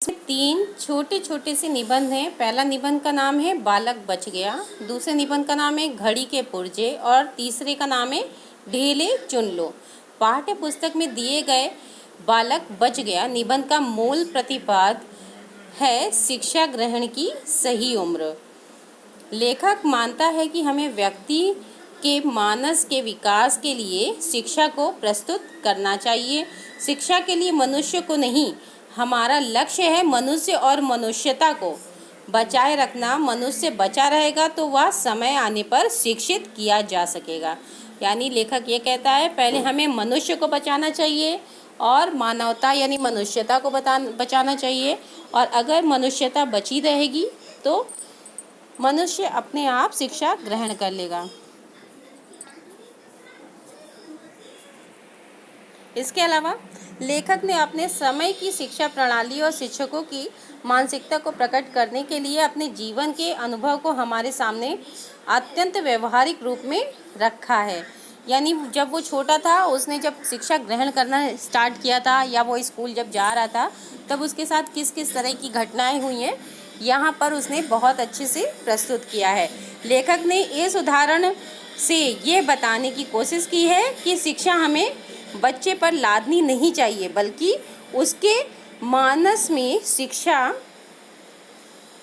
इसमें 3 छोटे-छोटे से निबंध हैं। पहला निबंध का नाम है बालक बच गया, दूसरे निबंध का नाम है घड़ी के पुर्जे और तीसरे का नाम है ढेले चुन लो। पाठ्य पुस्तक में दिए गए बालक बच गया निबंध का मूल प्रतिपाद है शिक्षा ग्रहण की सही उम्र। लेखक मानता है कि हमें व्यक्ति के मानस के विकास के लिए शिक्षा को प्रस्तुत करना चाहिए। शिक्षा के लिए मनुष्य को नहीं, हमारा लक्ष्य है मनुष्य और मनुष्यता को बचाए रखना। मनुष्य बचा रहेगा तो वह समय आने पर शिक्षित किया जा सकेगा। यानी लेखक ये कहता है पहले हमें मनुष्य को बचाना चाहिए और मानवता यानी मनुष्यता को बचाना चाहिए, और अगर मनुष्यता बची रहेगी तो मनुष्य अपने आप शिक्षा ग्रहण कर लेगा। इसके अलावा लेखक ने अपने समय की शिक्षा प्रणाली और शिक्षकों की मानसिकता को प्रकट करने के लिए अपने जीवन के अनुभव को हमारे सामने अत्यंत व्यवहारिक रूप में रखा है। यानी जब वो छोटा था, उसने जब शिक्षा ग्रहण करना स्टार्ट किया था या वो स्कूल जब जा रहा था, तब उसके साथ किस किस तरह की घटनाएं हुई हैं, यहाँ पर उसने बहुत अच्छे से प्रस्तुत किया है। लेखक ने इस उदाहरण से ये बताने की कोशिश की है कि शिक्षा हमें बच्चे पर लादनी नहीं चाहिए, बल्कि उसके मानस में शिक्षा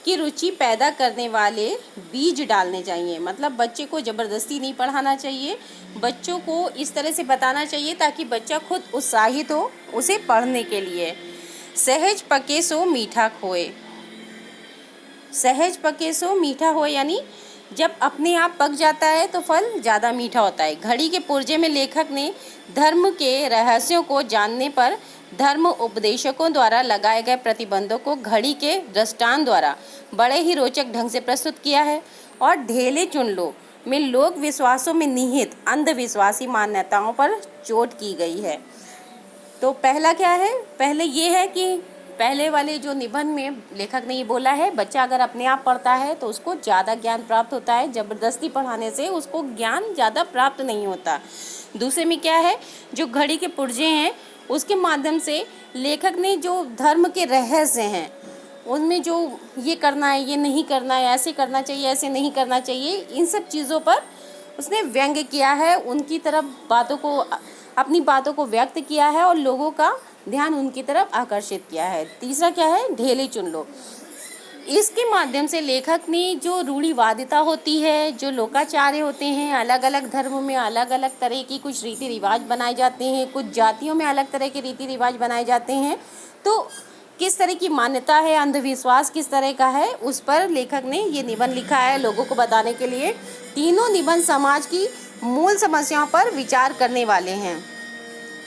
की रुचि पैदा करने वाले बीज डालने चाहिए। मतलब बच्चे को ज़बरदस्ती नहीं पढ़ाना चाहिए, बच्चों को इस तरह से बताना चाहिए ताकि बच्चा खुद उत्साहित हो उसे पढ़ने के लिए। सहज पके सो मीठा खोए। सहज पके सो मीठा हो यानी जब अपने आप पक जाता है तो फल ज़्यादा मीठा होता है। घड़ी के पुर्जे में लेखक ने धर्म के रहस्यों को जानने पर धर्म उपदेशकों द्वारा लगाए गए प्रतिबंधों को घड़ी के दृष्टांत द्वारा बड़े ही रोचक ढंग से प्रस्तुत किया है। और ढेले चुन लो में लोक विश्वासों में निहित अंधविश्वासी मान्यताओं पर चोट की गई है। तो पहला क्या है, पहले ये है कि पहले वाले जो निबंध में लेखक ने ये बोला है बच्चा अगर अपने आप पढ़ता है तो उसको ज़्यादा ज्ञान प्राप्त होता है, ज़बरदस्ती पढ़ाने से उसको ज्ञान ज़्यादा प्राप्त नहीं होता। दूसरे में क्या है, जो घड़ी के पुर्जे हैं उसके माध्यम से लेखक ने जो धर्म के रहस्य हैं उनमें जो ये करना है, ये नहीं करना है, ऐसे करना चाहिए, ऐसे नहीं करना चाहिए, इन सब चीज़ों पर उसने व्यंग्य किया है, उनकी तरफ बातों को अपनी बातों को व्यक्त किया है और लोगों का ध्यान उनकी तरफ आकर्षित किया है। तीसरा क्या है, ढेले चुन लो। इसके माध्यम से लेखक ने जो रूढ़िवादिता होती है, जो लोकाचार्य होते हैं, अलग अलग धर्मों में अलग अलग तरह की कुछ रीति रिवाज बनाए जाते हैं, कुछ जातियों में अलग तरह के रीति रिवाज बनाए जाते हैं, तो किस तरह की मान्यता है, अंधविश्वास किस तरह का है, उस पर लेखक ने ये निबंध लिखा है लोगों को बताने के लिए। तीनों निबंध समाज की मूल समस्याओं पर विचार करने वाले हैं।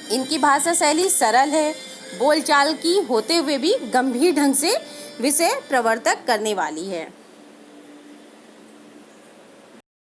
इनकी भाषा शैली सरल है, बोलचाल की होते हुए भी गंभीर ढंग से विषय प्रवर्तक करने वाली है।